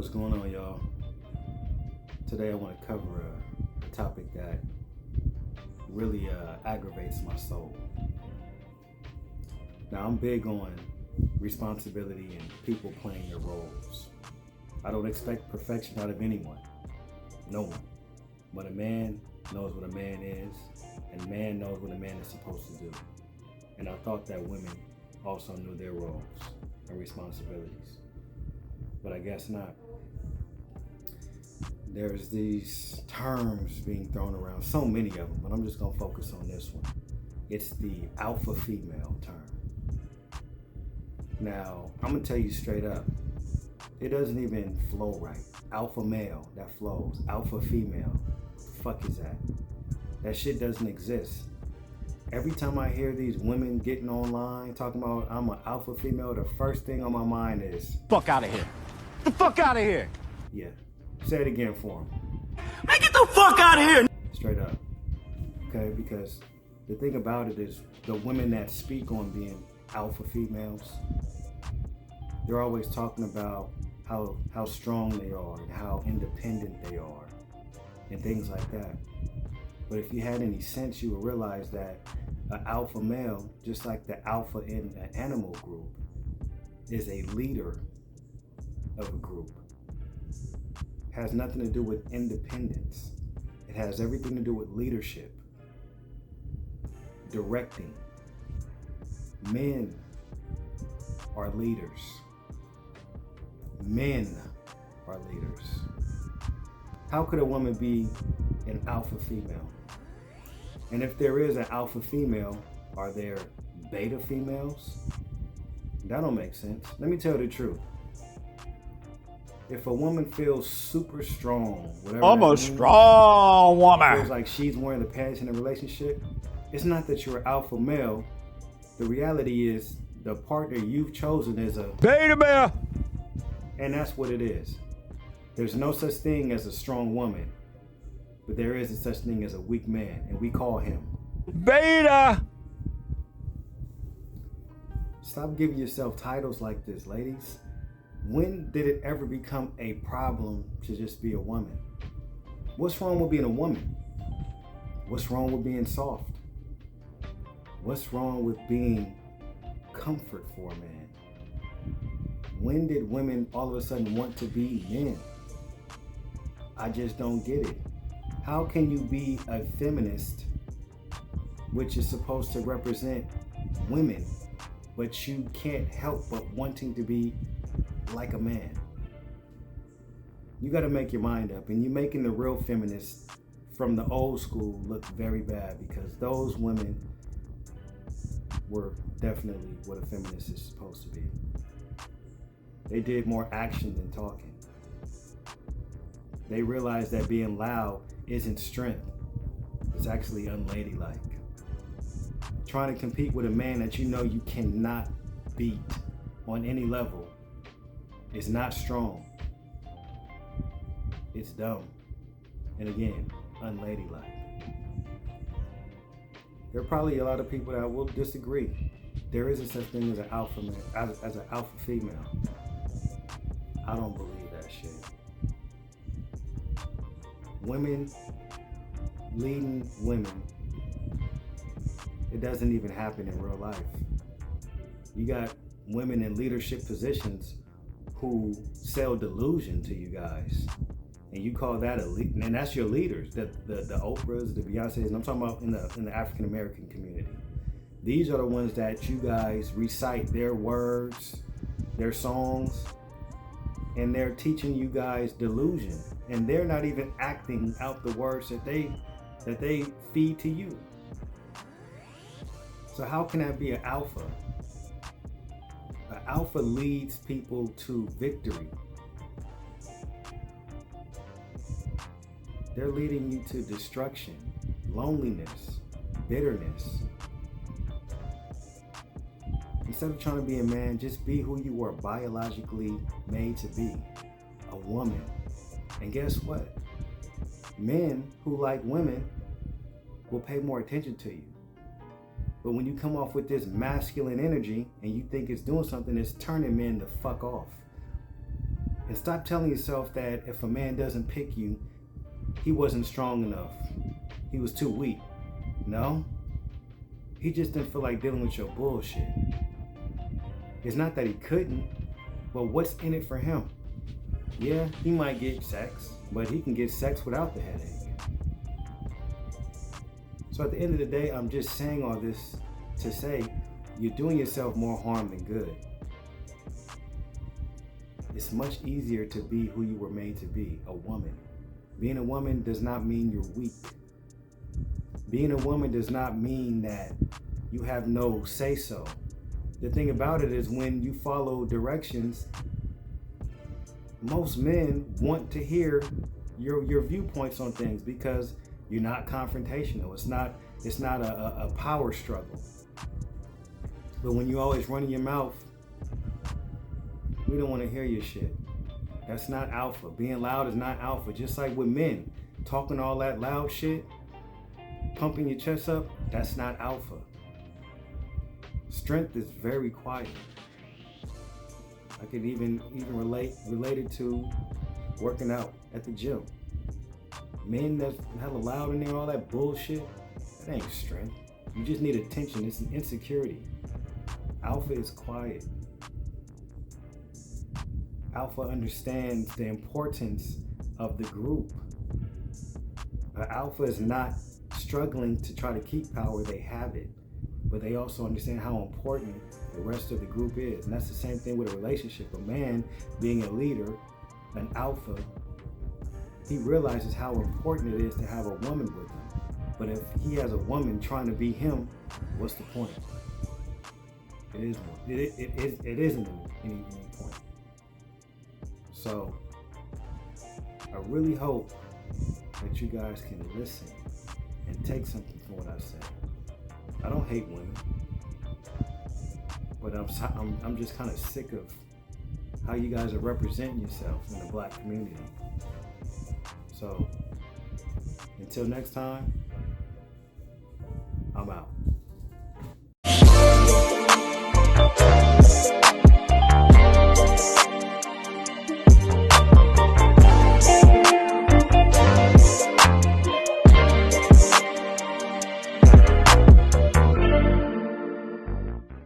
What's going on, y'all? Today I want to cover a topic that really aggravates my soul. Now, I'm big on responsibility and people playing their roles. I don't expect perfection out of anyone. No one. But a man knows what a man is, and a man knows what a man is supposed to do. And I thought that women also knew their roles and responsibilities. But I guess not. There's these terms being thrown around, so many of them, but I'm just gonna focus on this one. It's the alpha female term. Now, I'm gonna tell you straight up, it doesn't even flow right. Alpha male, that flows. Alpha female, the fuck is that? That shit doesn't exist. Every time I hear these women getting online talking about I'm an alpha female, the first thing on my mind is fuck out of here. Get the fuck out of here. Yeah. Say it again for him. Man, get the fuck out of here. Straight up. Okay, because the thing about it is the women that speak on being alpha females, they're always talking about how strong they are and how independent they are and things like that. But if you had any sense, you would realize that an alpha male, just like the alpha in an animal group, is a leader of a group. Has nothing to do with independence. It has everything to do with leadership, directing. Men are leaders. Men are leaders. How could a woman be an alpha female? And if there is an alpha female, are there beta females? That don't make sense. Let me tell you the truth. If a woman feels super strong, whatever I'm a strong woman. Feels like she's wearing the pants in a relationship, it's not that you're an alpha male. The reality is the partner you've chosen is a beta male. And that's what it is. There's no such thing as a strong woman, but there is a such thing as a weak man, and we call him beta. Stop giving yourself titles like this, ladies. When did it ever become a problem to just be a woman? What's wrong with being a woman? What's wrong with being soft? What's wrong with being comfort for a man? When did women all of a sudden want to be men? I just don't get it. How can you be a feminist, which is supposed to represent women, but you can't help but wanting to be like a man? You got to make your mind up, and you're making the real feminists from the old school look very bad, because those women were definitely what a feminist is supposed to be. They did more action than talking. They realized that being loud isn't strength. It's actually unladylike. Trying to compete with a man that you know you cannot beat on any level is not strong. It's dumb. And again, unladylike. There are probably a lot of people that will disagree. There isn't such thing as an alpha man, as an alpha female. I don't believe that shit. Women leading women, it doesn't even happen in real life. You got women in leadership positions who sell delusion to you guys, and you call that a lead, and that's your leaders, the Oprahs, the Beyoncés, and I'm talking about in the African American community. These are the ones that you guys recite their words, their songs, and they're teaching you guys delusion, and they're not even acting out the words that they feed to you. So how can that be an alpha? An alpha leads people to victory. They're leading you to destruction, loneliness, bitterness. Instead of trying to be a man, just be who you were biologically made to be, a woman. And guess what? Men who like women will pay more attention to you. But when you come off with this masculine energy and you think it's doing something, it's turning men the fuck off. And stop telling yourself that if a man doesn't pick you, he wasn't strong enough. He was too weak. No. He just didn't feel like dealing with your bullshit. It's not that he couldn't, but what's in it for him? Yeah, he might get sex, but he can get sex without the headache. So at the end of the day, I'm just saying all this to say you're doing yourself more harm than good. It's much easier to be who you were made to be, a woman. Being a woman does not mean you're weak. Being a woman does not mean that you have no say-so. The thing about it is when you follow directions, most men want to hear your viewpoints on things because you're not confrontational. It's not a power struggle. But when you're always running your mouth, we don't want to hear your shit. That's not alpha. Being loud is not alpha. Just like with men, talking all that loud shit, pumping your chest up, that's not alpha. Strength is very quiet. I could even relate it to working out at the gym. Men that's hella loud in there, all that bullshit, that ain't strength. You just need attention. It's an insecurity. Alpha is quiet. Alpha understands the importance of the group. Alpha is not struggling to try to keep power, they have it. But they also understand how important the rest of the group is. And that's the same thing with a relationship. A man being a leader, an alpha, he realizes how important it is to have a woman with him. But if he has a woman trying to be him, what's the point? It isn't any point. So I really hope that you guys can listen and take something from what I say. I don't hate women, but I'm just kind of sick of how you guys are representing yourselves in the black community. So until next time, I'm out.